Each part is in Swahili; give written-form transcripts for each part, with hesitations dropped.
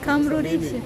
Kamrudishe.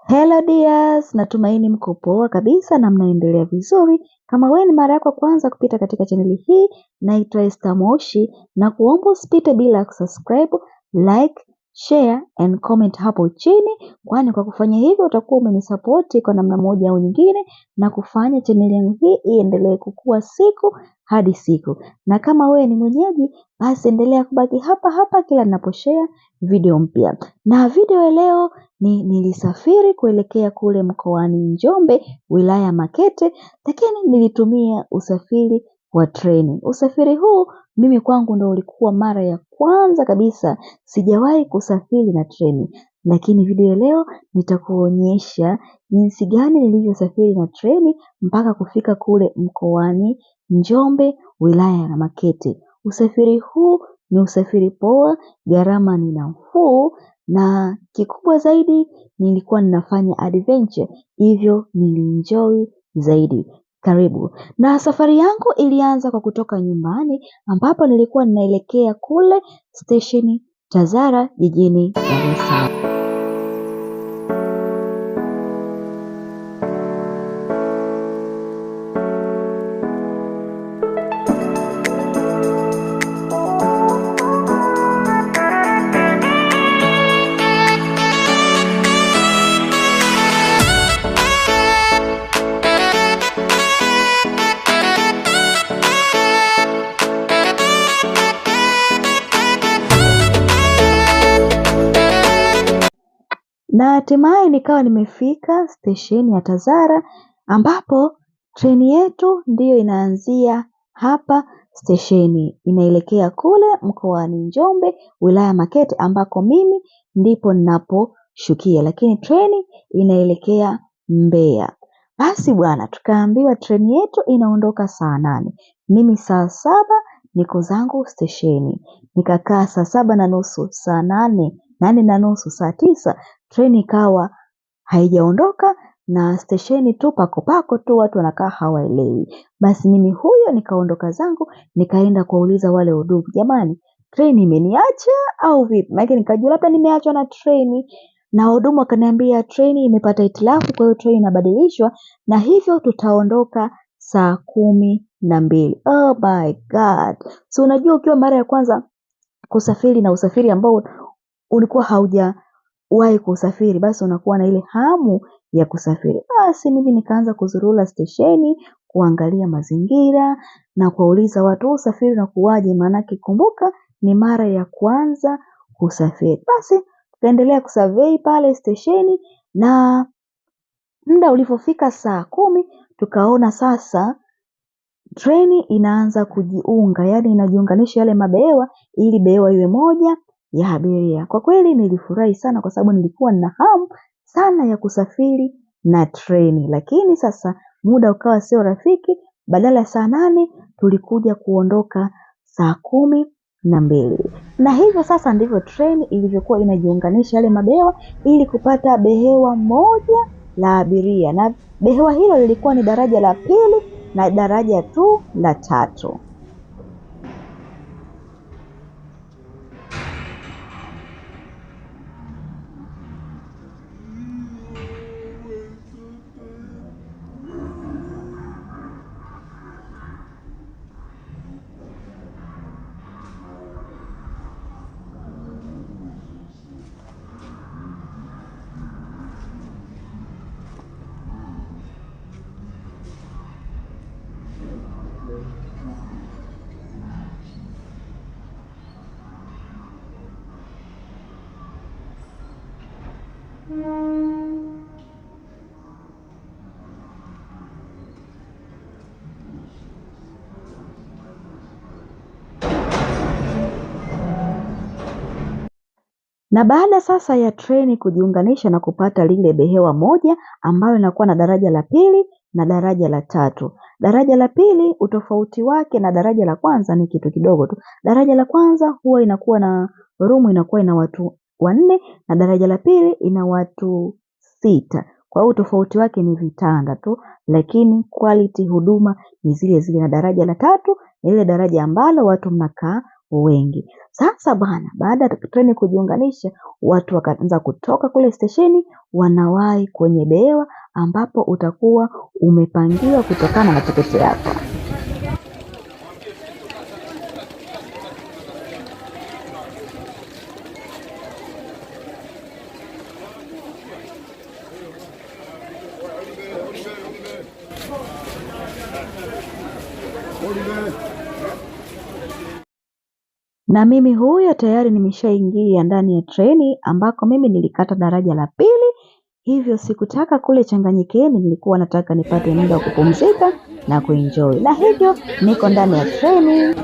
Hello dears, natumaini mko poa kabisa na mnaendelea vizuri. Kama wewe ni mara yako kwanza kupita katika chaneli hii, naitwa Esther Moshi na kuomba usipite bila kusubscribe, like, share and comment hapo chini, kwani kwa kufanya hivyo utakuwa umenisupport kwa namna moja au nyingine na kufanya chaneli yangu hii iendelee kukua siku hadi siku. Na kama wewe ni mwenyeji, basi endelea kubaki hapa hapa kila ninaposhare video mpya. Na video leo nilisafiri kuelekea kule mkoani Njombe, wilaya Makete, lakini nilitumia usafiri wa treni. Usafiri huu mimi kwangu ndo ulikuwa mara ya kwanza kabisa, sijawahi kusafiri na treni. Lakini video leo nitakuonyesha jinsi gani nilivyosafiri na treni mpaka kufika kule mkoani Njombe, wilaya ya Makete. Usafiri huu ni usafiri poa, gharama ni nafuu, na kikubwa zaidi nilikuwa ninafanya adventure, hivyo nilienjoy zaidi. Karibu. Na safari yangu ilianza kwa kutoka nyumbani, ambapo nilikuwa ninaelekea kule stesheni Tazara jijini Dar es Salaam. Na hatimaye nikawa nimefika stesheni ya Tazara, ambapo treni yetu ndiyo inaanzia hapa stesheni, inaelekea kule mkoani Njombe, wilaya Makete, ambako mimi ndipo ninaposhukia, lakini treni inaelekea Mbeya. Basi bwana, tukaambiwa treni yetu inaondoka saa 8. Mimi saa 7 niko zangu stesheni. Nikakaa saa 7:30, saa 8, 8:30, saa 9, treni ikawa haijaondoka na stesheni tu pako tu, watu wanakaa hawaelewi. Basi mimi huyo nikaondoka zangu, nikaenda kuuliza wale wahudumu, jamani, treni imeniacha au vipi? Maana nikajua labda nimeachwa na treni, na wahudumu wakaniambia treni imepata hitilafu, kwa hiyo treni inabadilishwa na hivyo tutaondoka saa 12. Oh my god. So unajua ukiwa mara ya kwanza kusafiri na usafiri ambao ulikuwa haujawahi kusafiri, basi unakuwa na ile hamu ya kusafiri. Basi mimi nikaanza kuzurula stesheni, kuangalia mazingira na kuuliza watu, usafiri unakuwaje? Maana kumbuka ni mara ya kwanza kusafiri. Basi tukaendelea kusurvey pale stesheni, na muda ulipofika saa 10 tukaona sasa treni inaanza kujiunga, yani inajiunganisha yale mabehewa ili behewa iwe moja ya abiria. Kwa kweli nilifurahi sana kwa sababu nilikuwa na hamu sana ya kusafiri na treni, lakini sasa muda ukawa sio rafiki. Badala ya saa 8 tulikuja kuondoka saa 12. Na hivyo sasa ndivyo treni ilivyokuwa inajiunganisha yale mabehewa ili kupata behewa moja la abiria, na behewa hilo lilikuwa ni daraja la 2 na daraja tu la 3. Na baada sasa ya treni kujiunganisha na kupata lile behewa moja ambayo inakuwa na daraja la pili na daraja la tatu. Daraja la pili utofauti wake na daraja la kwanza ni kitu kidogo tu. Daraja la kwanza huwa inakuwa na rumu inakuwa ina watu 4 na daraja la pili ina watu 6. Kwa hiyo utofauti wake ni vitanda tu, lakini quality huduma ni zile zile. Na daraja la tatu ni ile daraja ambalo watu mnakaa wengi. Sasa bana, baada ya treni kujiunganisha, watu wakaanza kutoka kule stesheni wanawahi kwenye behewa ambapo utakuwa umepangiwa kutokana na tiketi yako. Na mimi huyo tayari nimeshaingia ndani ya treni ambako mimi nilikata daraja la pili. Hivyo sikutaka kule changanyikeni, nilikuwa nataka nipate muda wa kupumzika na kuenjoy. Na hivyo niko ndani ya treni.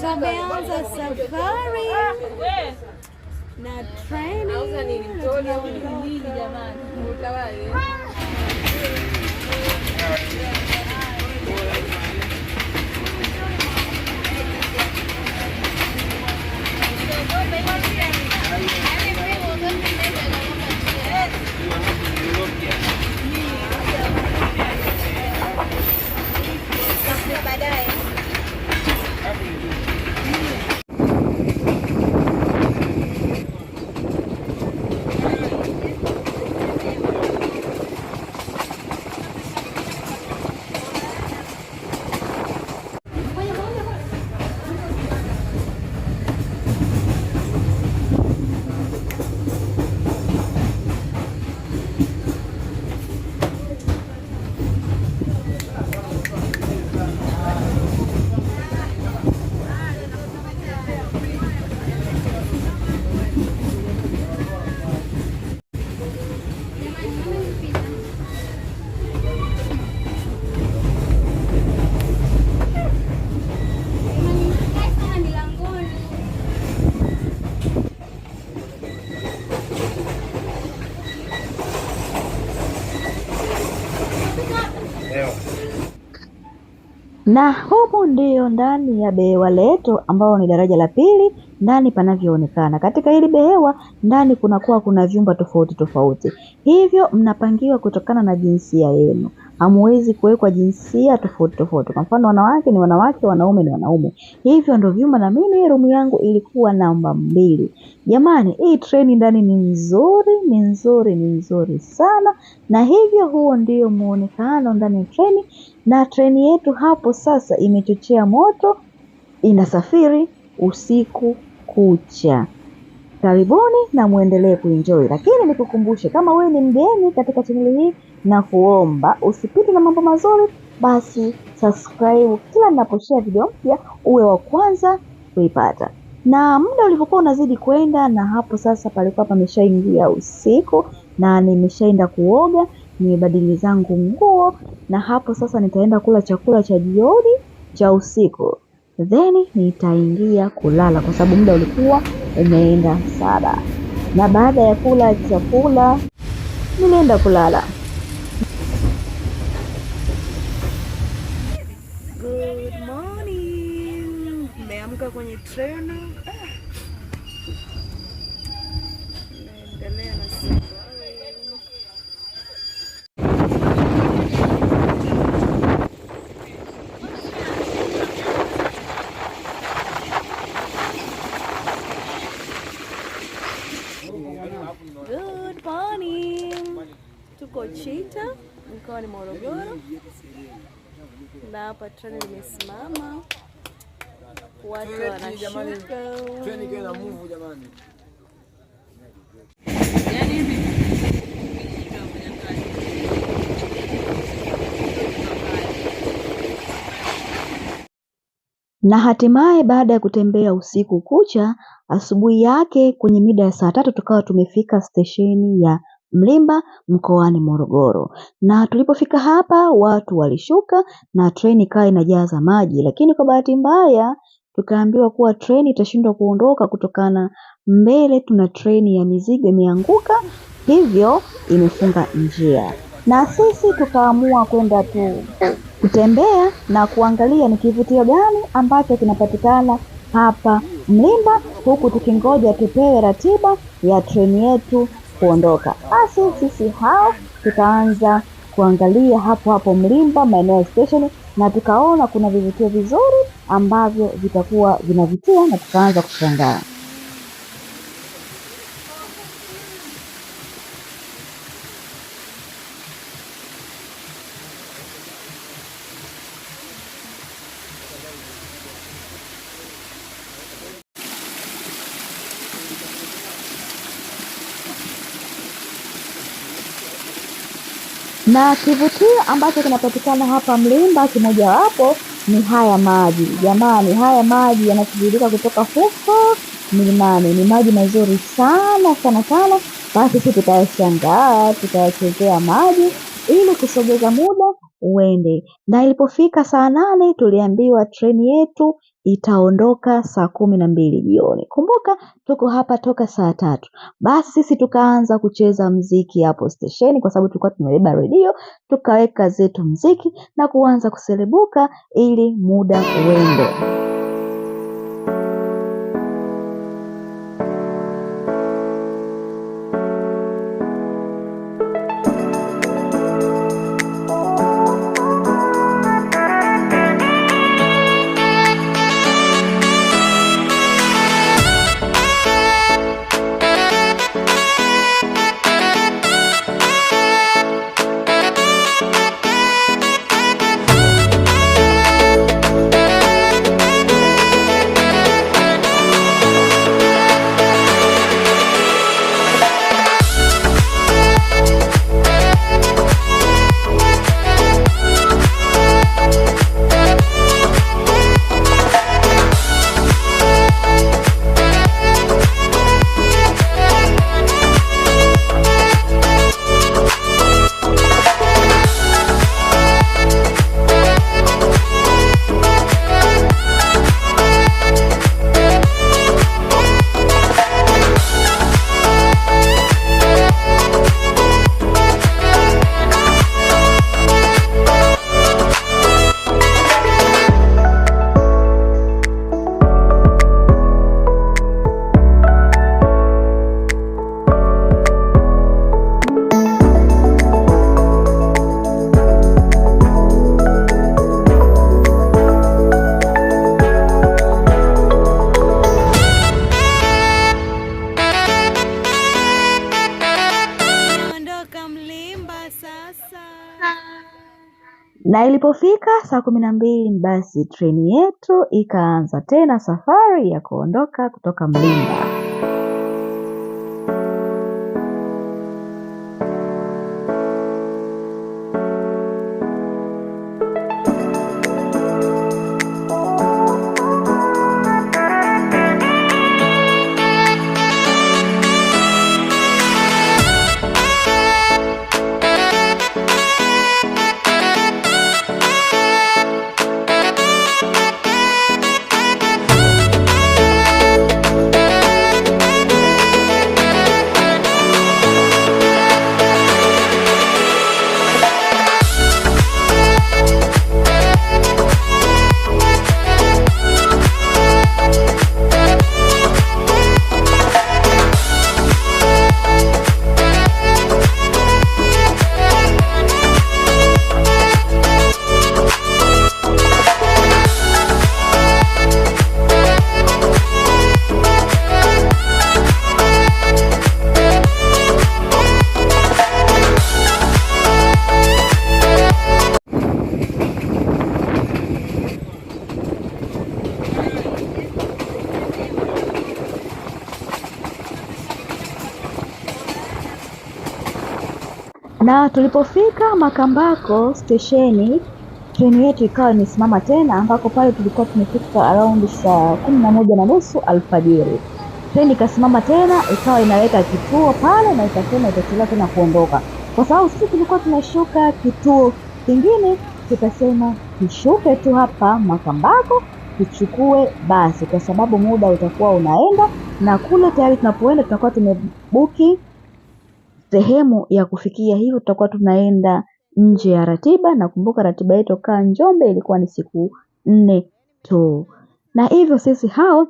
Tumeanza safari na treni. Jamani. Na humu ndiyo ndani ya behewa letu ambao ni daraja la pili ndani panavyoonekana. Katika hili behewa ndani kuna vyumba tofauti tofauti. Hivyo mnapangiwa kutokana na jinsia yenu. Hamuwezi kuwekwa jinsia tofauti tofauti. Kwa mfano wanawake ni wanawake, wanaume ni wanaume. Hivyo ndio vyumba, na mimi room yangu ilikuwa namba 2. Jamani, hii treni ndani ni nzuri sana. Na hivyo huo ndio muonekano ndani ya treni. Na treni yetu hapo sasa imechochea moto, inasafiri usiku kucha. Karibuni na muendelee kuenjoy. Lakini nikukumbushe, kama wewe ni mgeni katika channel hii, na kuomba usipite na mambo mazuri, basi subscribe kila ninaposhare video mpya uwe wa kwanza kuipata. Na muda ulipokuwa unazidi kwenda, na hapo sasa palikuwa pameshaingia usiku na nimeshaenda kuoga, nimebadili zangu nguo, na hapo sasa nitaenda kula chakula cha jioni cha usiku. Then nitaingia kulala kwa sababu muda ulikuwa umeenda sana. Na baada ya kula chakula nilienda kulala. Good morning. Nimeamka kwenye treni. Naendelea na safari. Good morning. Tuko Chita, mkoa ni Morogoro. Na hapa treni limesimama. Watu wanashuka. Treni ikiwa na move jamani. Yaani hivi. Na hatimaye baada ya kutembea usiku kucha, asubuhi yake kwenye mida ya saa 3 tukawa tumefika stesheni ya Mlimba mkoani Morogoro. Na tulipofika hapa watu walishuka na treni ikawa inajaza maji, lakini kwa bahati mbaya tukaambiwa kuwa treni itashindwa kuondoka kutokana mbele tuna treni ya mizigo imeanguka, hivyo imefunga njia. Na sisi tukaamua kwenda kutembea na kuangalia ni kivutio gani ambacho kinapatikana hapa Mlimba, huku tukingoja tupewe ratiba ya treni yetu kuondoka. Basi sisi hao tukaanza kuangalia hapo Mlimba maeneo ya station, na tukaona kuna vivutio vizuri ambavyo vitakuwa vinavutia na tukaanza kushangaa. Na kivutio ambacho kinapatikana hapa Mlimba kimojawapo ni haya maji. Jamani, haya maji yanatiririka kutoka huko milimani. Ni maji mazuri sana sana sana. Basi sisi tukayashangaa, tukayachezea maji ili kusogeza muda uende. Na ilipofika saa 8 tuliambiwa treni yetu itaondoka saa 12 jioni. Kumbuka tuko hapa toka saa 3. Basi sisi tukaanza kucheza mziki hapo stesheni kwa sababu tulikuwa tumebeba redio, tukaweka zetu mziki na kuanza kuselebuka ili muda uende. Na ilipofika saa 12 basi treni yetu ikaanza tena safari ya kuondoka kutoka Mlimba. Na tulipofika Makambako stesheni, treni yetu ikawa imesimama tena, ambako pale tulikuwa tumefika around saa 11:30 alfajiri. Treni ikasimama tena, ikawa inaweka kituo pale na ikasema itachelewa tena kuondoka. Kwa sababu sisi tulikuwa tunashuka kituo kingine, tukasema tushuke tu hapa Makambako tuchukue basi, kwa sababu muda utakuwa unaenda na kule tayari tunapoenda tutakuwa tumebuki sehemu ya kufikia, hivyo tutakuwa tunaenda nje ya ratiba. Na kumbuka ratiba yetu kaa Njombe ilikuwa ni siku 4 tu, na hivyo sisi hao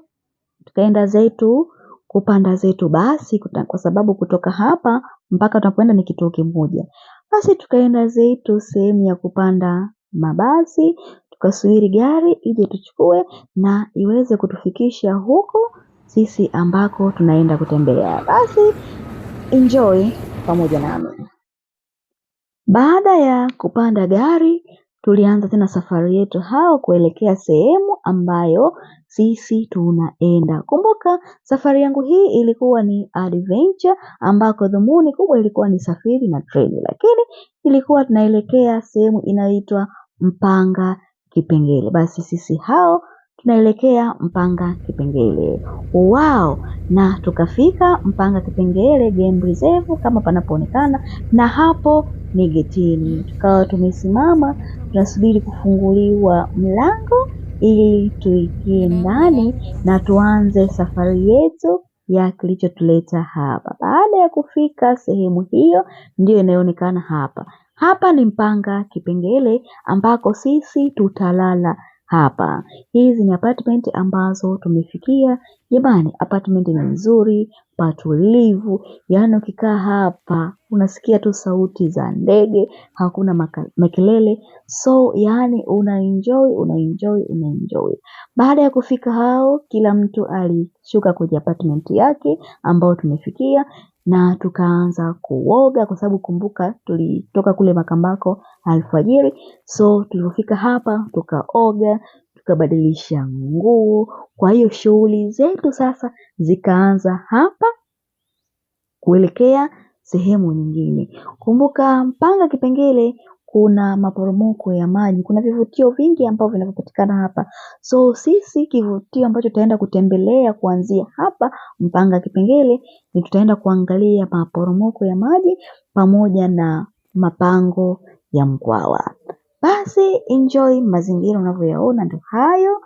tukaenda zetu kupanda zetu basi, kwa sababu kutoka hapa mpaka tunapoenda ni kituo kimoja. Basi tukaenda zetu sehemu ya kupanda mabasi, tukasubiri gari ije tuchukue na iweze kutufikisha huko sisi ambako tunaenda kutembea. Basi enjoy pamoja nami. Baada ya kupanda gari, tulianza tena safari yetu hao kuelekea sehemu ambayo sisi tunaenda. Kumbuka safari yangu hii ilikuwa ni adventure, ambako dhumuni kubwa ilikuwa ni safiri na treni, lakini ilikuwa tunaelekea sehemu inayoitwa Mpanga Kipengere. Basi sisi hao tunaelekea Mpanga Kipengere. Wow! Na tukafika Mpanga Kipengere game reserve kama panapoonekana, na hapo ni getini. Tukawa tumesimama tunasubiri kufunguliwa mlango ili tuingie ndani na tuanze safari yetu ya kilichotuleta hapa. Baada ya kufika sehemu hiyo ndio inayoonekana hapa. Hapa ni Mpanga Kipengere ambako sisi tutalala hapa. Hizi ni apartment ambazo tumefikia. Jamani, apartment ni nzuri, patulivu, yaani ukikaa hapa unasikia tu sauti za ndege, hakuna makelele, so yaani unaenjoy. Baada ya kufika hao, kila mtu alishuka kwenye apartment yake ambao tumefikia, na tukaanza kuoga kwa sababu kumbuka tulitoka kule Makambako alfajiri. So tulipofika hapa tukaoga, tukabadilisha nguo. Kwa hiyo shughuli zetu sasa zikaanza hapa kuelekea sehemu nyingine. Kumbuka Mpanga Kipengere kuna maporomoko ya maji, kuna vivutio vingi ambavyo vinapatikana hapa. So sisi kivutio ambacho tutaenda kutembelea kuanzia hapa Mpanga Kipengere ni tutaenda kuangalia maporomoko ya maji pamoja na mapango ya Mkwawa. Basi enjoy mazingira unavyoyaona ndio hayo.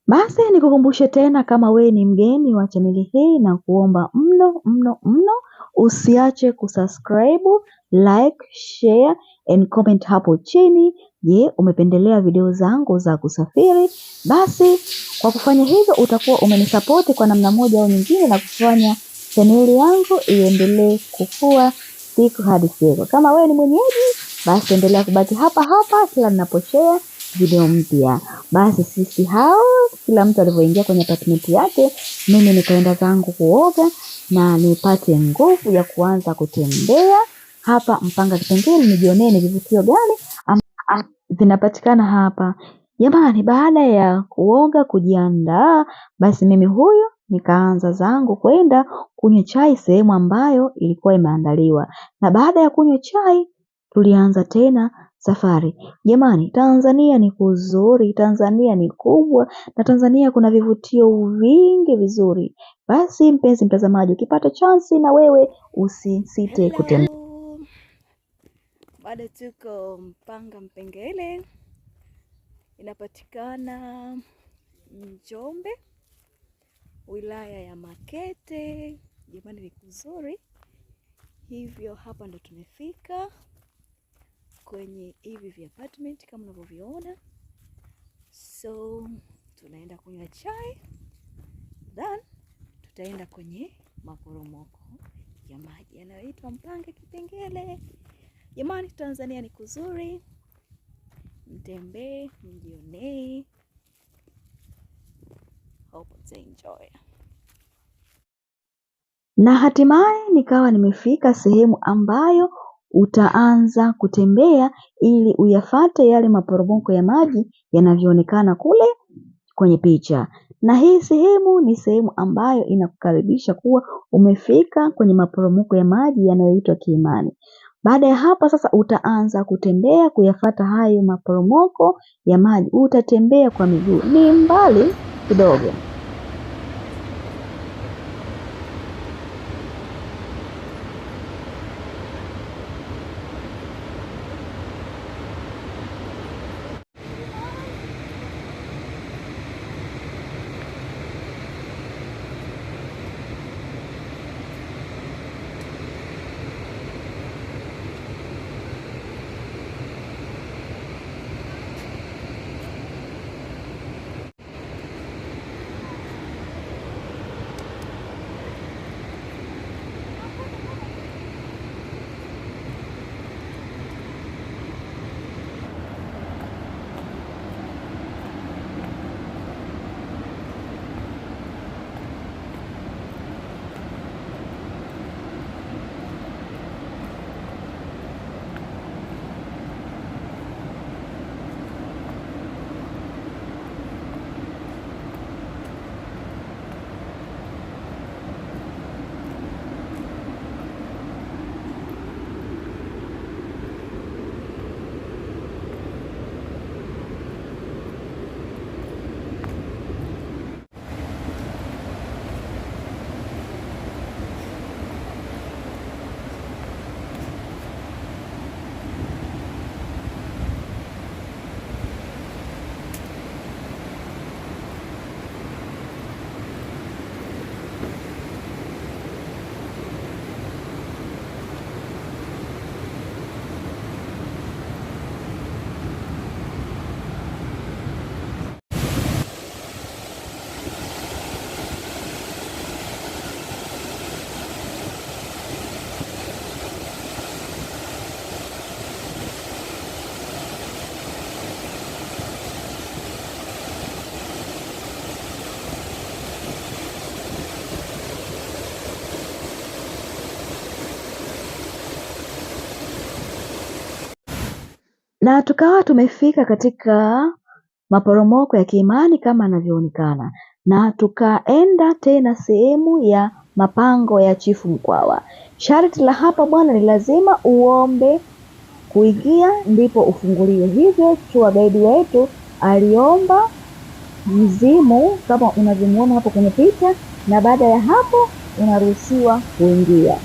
Basi nikukumbushe tena, kama we ni mgeni wa chaneli hii, na kuomba mno usiache kusubscribe, like, share and comment hapo chini. Je, umependelea video zangu za kusafiri? Basi kwa kufanya hivyo utakuwa umenisapoti kwa namna moja au nyingine na kufanya chaneli yangu iendelee kukua siku hadi siku. Kama we ni mwenyeji, basi endelea kubaki hapa kila ninaposhare video mpya. Basi sisi hao kila mtu alivyoingia kwenye apartment yake, mimi nikaenda zangu kuoga na nipate nguvu ya kuanza kutembea hapa Mpanga Kipengere, nijionee ni vivutio gani zinapatikana hapa. Jamani, baada ya kuoga kujiandaa, basi mimi huyu nikaanza zangu kwenda kunywa chai sehemu ambayo ilikuwa imeandaliwa. Na baada ya kunywa chai tulianza tena safari. Jamani, Tanzania ni kuzuri, Tanzania ni kubwa, na Tanzania kuna vivutio vingi vizuri. Basi mpenzi mtazamaji, ukipata chance na wewe usisite kutembea. Bado tuko Mpanga Kipengere, inapatikana Njombe, wilaya ya Makete. Jamani, ni kuzuri. Hivyo hapa ndo tumefika kwenye hivi vya apartment kama unavyoviona. So tunaenda kunywa chai, then tutaenda kwenye maporomoko ya maji yanayoitwa Mpanga Kipengere. Jamani, Tanzania ni kuzuri, mtembee, mjionee. Hope you enjoy. Na hatimaye nikawa nimefika sehemu ambayo utaanza kutembea ili uyafate yale maporomoko ya maji yanavyoonekana kule kwenye picha. Na hii sehemu ni sehemu ambayo inakukaribisha kuwa umefika kwenye maporomoko ya maji yanayoitwa Kimani. Baada ya hapo sasa utaanza kutembea kuyafuata hayo maporomoko ya maji. Utatembea kwa miguu, ni mbali kidogo. Na tukawa tumefika katika maporomoko ya Kimani kama anavyoonekana, na tukaenda tena sehemu ya mapango ya Chifu Mkwawa. Sharti la hapa bwana ni lazima uombe kuingia ndipo ufunguliwe. Hivyo tour guide wetu aliomba mzimu kama unavyomuona hapo kwenye picha, na baada ya hapo unaruhusiwa kuingia.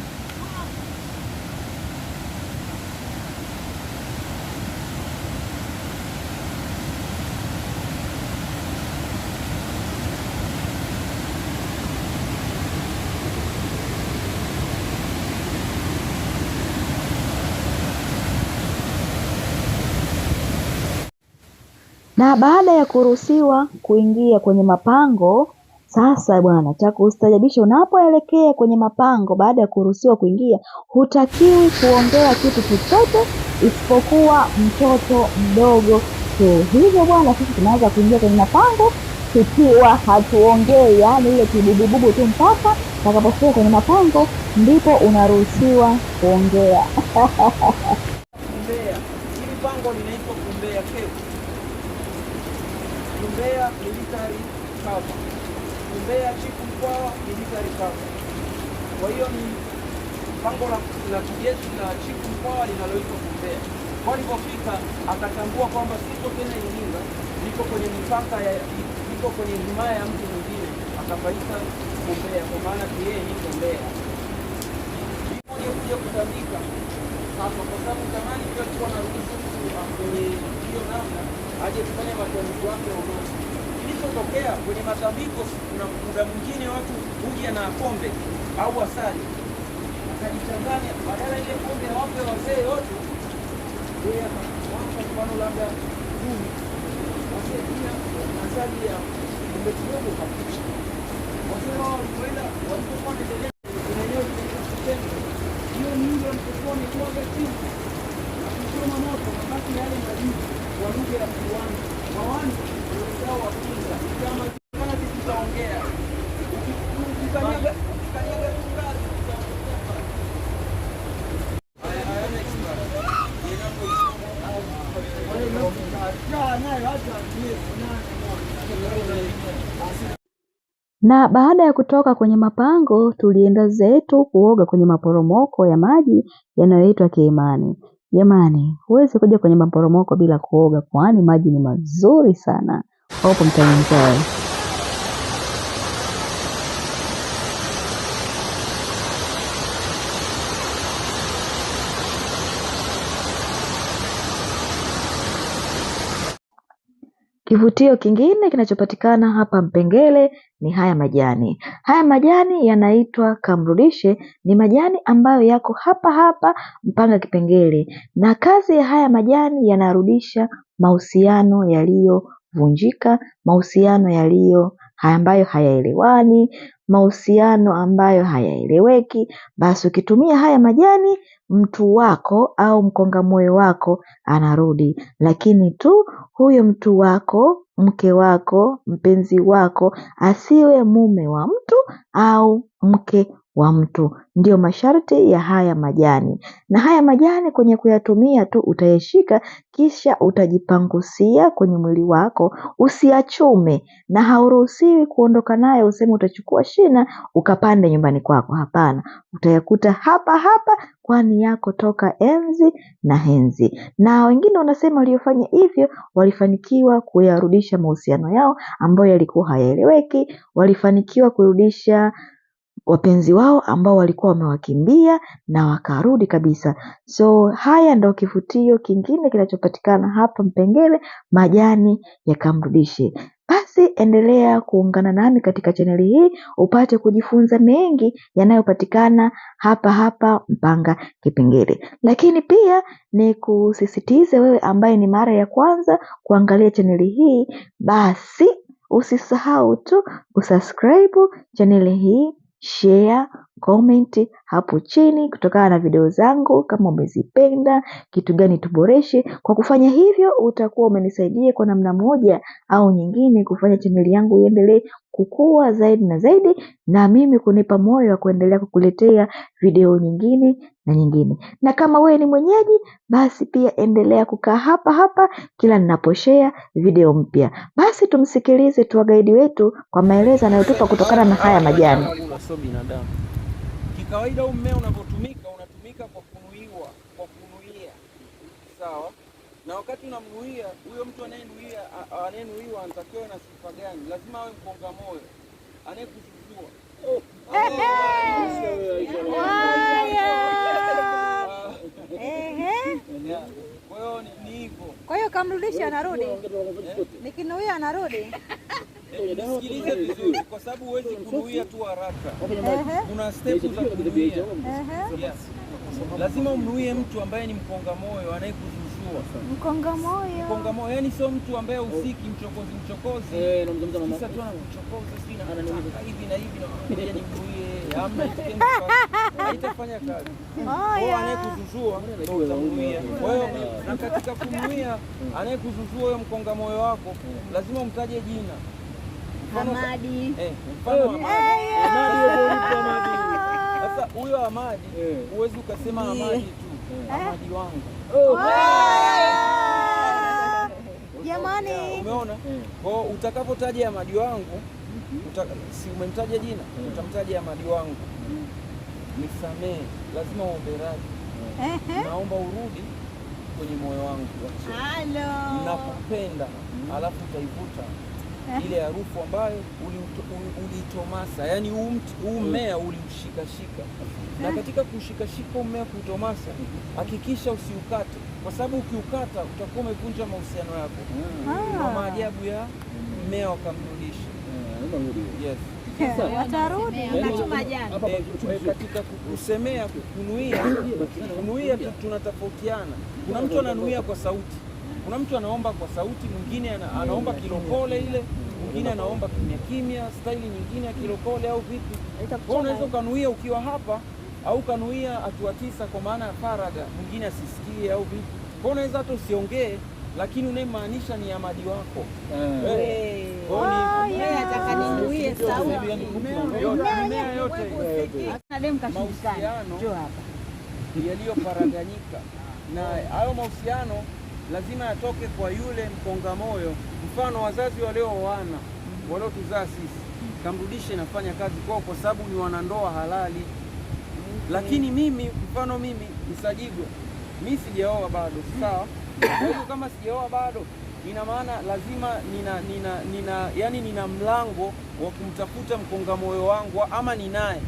Na baada ya kuruhusiwa kuingia kwenye mapango, sasa bwana, cha kustajabisha, unapoelekea kwenye mapango baada ya kuruhusiwa kuingia, hutakiwi kuongea kitu chochote isipokuwa mtoto mdogo tu. Hivyo bwana, sisi tunaanza kuingia kwenye mapango tukiwa hatuongei, yaani ile kibubububu tu, mpaka utakapofika kwenye mapango ndipo unaruhusiwa kuongea. Kumbea. Hili pango linaitwa Kumbea Cave. Kumbea military cover. Kumbea Chifu Mkwawa military cover. Kwa hiyo ni pango la kijeshi la Chifu Mkwawa linaloitwa Kumbea. Kwa alipofika akatambua kwamba siko tena Iringa, liko kwenye mipaka ya liko kwenye himaya ya mtu mwingine, akapaita Kumbea kwa maana yeye ni Kumbea. Ndipo kuja kutambika hapa kwa sababu zamani pia tulikuwa na ruhusa kwenye hiyo namna aje kufanya matambiko yake unosi. Kilichotokea kwenye matambiko, kuna muda mwingine watu huja na pombe au asali akajichanganya, badala ile pombe wape wazee wote, yeye akawapa mfano labda 10 wazee pia asali ya pombe kidogo kabisa. Wazee wao walikwenda walipokuwa wanaendelea kuna eneo hiyo nyingi walipokuwa wamekuaga chini akichoma moto mabaki yale majivu kwa lugha ya Kiwani. Mawani wenzao wakinga kama tutaongea ukikanyaga tungazi Na baada ya kutoka kwenye mapango, tulienda zetu kuoga kwenye maporomoko ya maji yanayoitwa Kimani. Jamani, huwezi kuja kwenye maporomoko bila kuoga, kwani maji ni mazuri sana. Hapo mtaenjoy. Kivutio kingine kinachopatikana hapa Mpengere ni haya majani. Haya majani yanaitwa kamrudishe, ni majani ambayo yako hapa hapa Mpanga Kipengere, na kazi ya haya majani yanarudisha mahusiano yaliyovunjika, mahusiano ambayo hayaelewani, mahusiano ambayo hayaeleweki. Basi ukitumia haya majani, mtu wako au mkonga moyo wako anarudi, lakini tu huyo mtu wako, mke wako, mpenzi wako asiwe mume wa mtu au mke wa mtu. Ndio masharti ya haya majani. Na haya majani kwenye kuyatumia tu utayashika, kisha utajipangusia kwenye mwili wako, usiachume, na hauruhusiwi kuondoka nayo useme utachukua shina ukapande nyumbani kwako. Hapana, utayakuta hapa hapa, kwani yako toka enzi na enzi. Na wengine wanasema waliofanya hivyo walifanikiwa kuyarudisha mahusiano yao ambayo yalikuwa hayaeleweki, walifanikiwa kurudisha wapenzi wao ambao walikuwa wamewakimbia na wakarudi kabisa. So haya ndio kivutio kingine kinachopatikana hapa Mpengere, majani ya kamrudishe. Basi endelea kuungana nami katika chaneli hii upate kujifunza mengi yanayopatikana hapa hapa Mpanga Kipengere. Lakini pia ni kusisitize wewe ambaye ni mara ya kwanza kuangalia chaneli hii, basi usisahau tu usubscribe chaneli hii, share, comment hapo chini kutokana na video zangu kama umezipenda, kitu gani tuboreshe. Kwa kufanya hivyo utakuwa umenisaidia kwa namna moja au nyingine kufanya chaneli yangu iendelee kukua zaidi na zaidi, na mimi kunipa moyo wa kuendelea kukuletea video nyingine na nyingine. Na kama wewe ni mwenyeji, basi pia endelea kukaa hapa hapa kila ninaposhare video mpya. Basi tumsikilize tour guide wetu kwa maelezo anayotupa kutokana na haya majani. Sio binadamu. Kikawaida huu mmea unapotumika kwa kunuia. Sawa? Na wakati unamnuia, huyo mtu anayenuiwa anatakiwa na sifa gani? Lazima awe mkonga moyo. Anayekuzuzua. Kwa hiyo ni hivyo. Kwa hiyo kamrudisha anarudi. Nikinuia anarudi. Nisikilize vizuri kwa sababu huwezi kunuia tu haraka. Kuna step za kunuia. Yes. Lazima umnuie mtu ambaye ni mkonga moyo, anayekuzuzua. Mkonga moyo. Yaani sio mtu ambaye usiki mchokozi. Sasa tu anakuchokoza sina hivi na hivi na ngoja nimnuie. Hamna kitendo. Haitafanya kazi. Kwa anayekuzuzua ndio utamnuia. Kwa hiyo na katika kumnuia anayekuzuzua huyo mkonga moyo wako, lazima umtaje jina. Hamadi. Mfano Hamadi. Sasa huyo Hamadi huwezi ukasema Hamadi tu. Hamadi wangu. Jamani. Umeona? Kwa utakapotaja Hamadi wangu, si umemtaja jina, utamtaja Hamadi wangu. Nisamee, lazima uombe radhi. Naomba urudi kwenye moyo wangu. Nakupenda, alafu utaivuta ile harufu ambayo ulitomasa, yani huu mmea uliushikashika. Na katika kushikashika mmea kuutomasa, hakikisha usiukate, kwa sababu ukiukata utakuwa umevunja mahusiano yako. Kwa maajabu ya mmea wakamrudisha. Yes. Watarudi katika kusemea, kunuia tunatofautiana. Kuna mtu ananuia kwa sauti, kuna mtu anaomba kwa sauti, mwingine anaomba kilokole ile, mwingine anaomba kimya kimya, staili nyingine ya kilokole au vipi. Kwa unaweza ukanuia ukiwa hapa au ukanuia hatua 9 kwa maana ya faraga, mwingine asisikie au vipi. Kwa unaweza hata usiongee, lakini unayemaanisha ni Hamadi wako. Atakanuie sauti. Mimea yote yaliyoparaganyika, na hayo mahusiano lazima yatoke kwa yule mkonga moyo. Mfano wazazi waliotuzaa sisi, kamrudishe inafanya kazi kwao kwa sababu ni wanandoa halali. Lakini mimi, mfano mimi Msajigwa, mimi sijaoa bado, sawa? Kwa hiyo kama sijaoa bado, ina maana lazima nina mlango wa kumtafuta mkonga moyo wangu, ama ninaye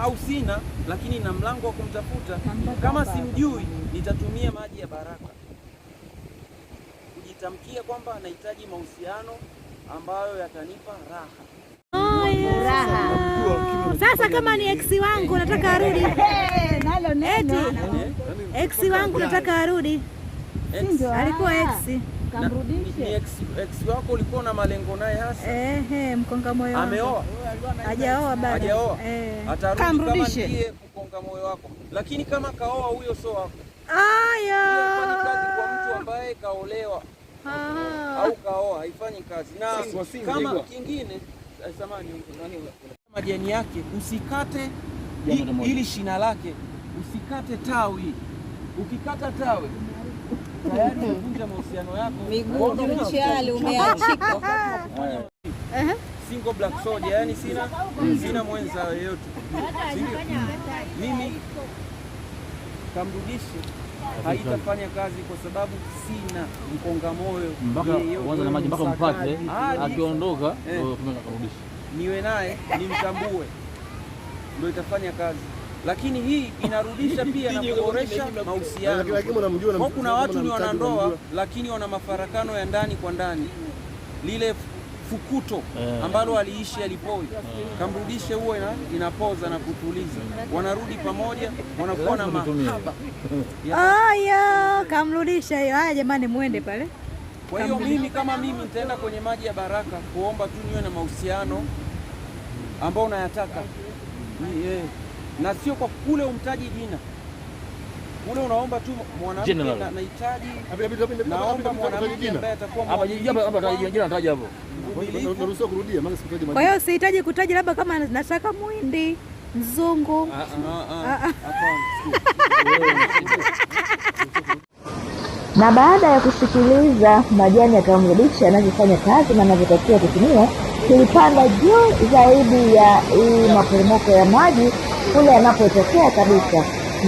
au sina, lakini na mlango wa kumtafuta. Kama simjui, nitatumia maji ya baraka kujitamkia kwamba anahitaji mahusiano ambayo yatanipa raha. Sasa kama ni ex wangu nataka arudi. Ex wangu nataka arudi. Alikuwa ex. Kamrudishe. Ex wako ulikuwa na malengo naye hasa? Mkonga moyo wangu. Ameoa? Hajaoa bado. Hajaoa. Atarudi kama ndiye mkonga moyo wako. Lakini kama kaoa, huyo sio wako. Haifanyi kazi kwa mtu ambaye kaolewa au kaoa, haifanyi kazi. Na kama kingine, majani yake usikate ili shina lake, usikate tawi. Ukikata tawi tayari umevunja mahusiano yako. Miguu tayari umeachika. Single black soldier, yani sina mwenza yoyote. Mimi kamrudishe haitafanya kazi kwa sababu sina mkonga moyo. Mpaka na maji mpaka mpate, akiondoka tumekarudisha. Niwe naye nimtambue, ndio itafanya kazi. Lakini hii inarudisha pia na kuboresha mahusiano. Kwa kuna watu ni wanandoa lakini wana mafarakano ya ndani kwa ndani. Lile fukuto ambalo aliishi alipoi, kamrudishe, huo inapoza na kutuliza. Wanarudi pamoja, wanakuwa na mahaba. Kamrudisha hiyo. Haya jamani, muende pale. Kwa hiyo mimi kama mimi nitaenda kwenye maji ya baraka kuomba tu niwe na mahusiano ambao unayataka. Na sio kwa kule umtaji jina. Kule unaomba tu mwanamke nahitaji. Naomba mwanamke ambaye atakuwa hapa jina nataja hapo. Unaruhusiwa kurudia maana sikuhitaji. Kwa hiyo sihitaji kutaja labda kama nataka Muhindi, Mzungu. Na baada ya kusikiliza majani yakamrudisha yanavyofanya kazi na yanavyotakiwa kutumia, tulipanda juu zaidi ya hii maporomoko ya maji kule yanapotokea kabisa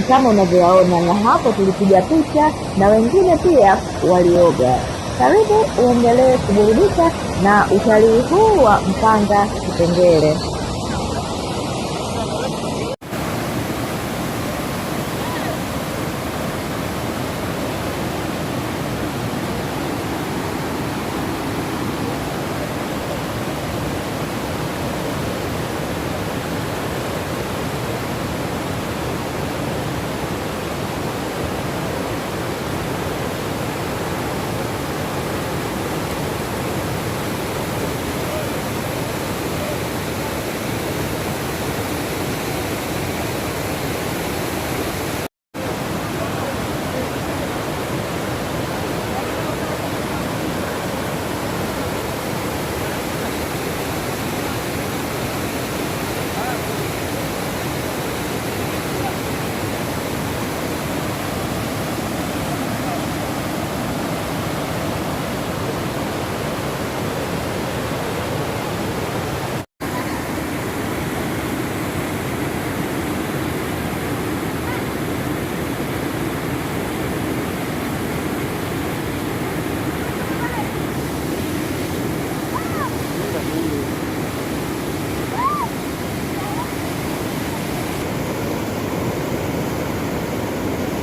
kama unavyoona, na hapo tulipiga picha na wengine pia walioga. Karibu uendelee kuburudika na utalii huu wa Mpanga Kipengere.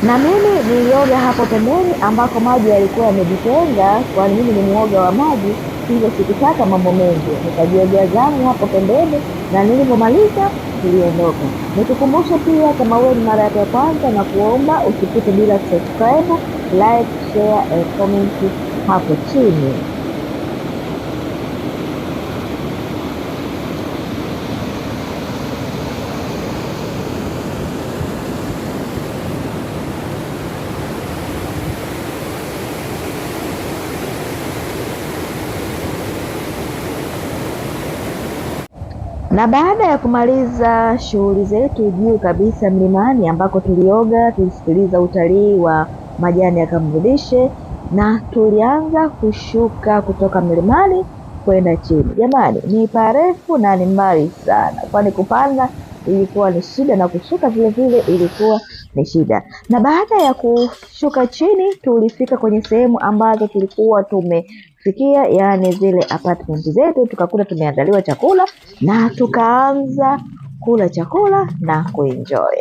Na mimi nilioga hapo pembeni ambako maji yalikuwa yamejitenga, kwani mimi ni muoga wa maji, hivyo sikutaka mambo mengi. Nikajiogea zangu hapo pembeni na nilipomaliza tuliondoka. Nikukumbusha pia kama wewe ni mara yako ya kwanza, na kuomba usipite bila subscribe, like, share and comment hapo chini. Na baada ya kumaliza shughuli zetu juu kabisa mlimani ambako tulioga, tulisikiliza utalii wa majani yakamrudishe, na tulianza kushuka kutoka mlimani kwenda chini. Jamani, ni parefu na ni mbali sana, kwani kupanda ilikuwa ni shida na kushuka vile vile ilikuwa ni shida. Na baada ya kushuka chini, tulifika kwenye sehemu ambazo tulikuwa tumefikia, yani zile apartment zetu. Tukakuta tumeandaliwa chakula na tukaanza kula chakula na kuenjoy.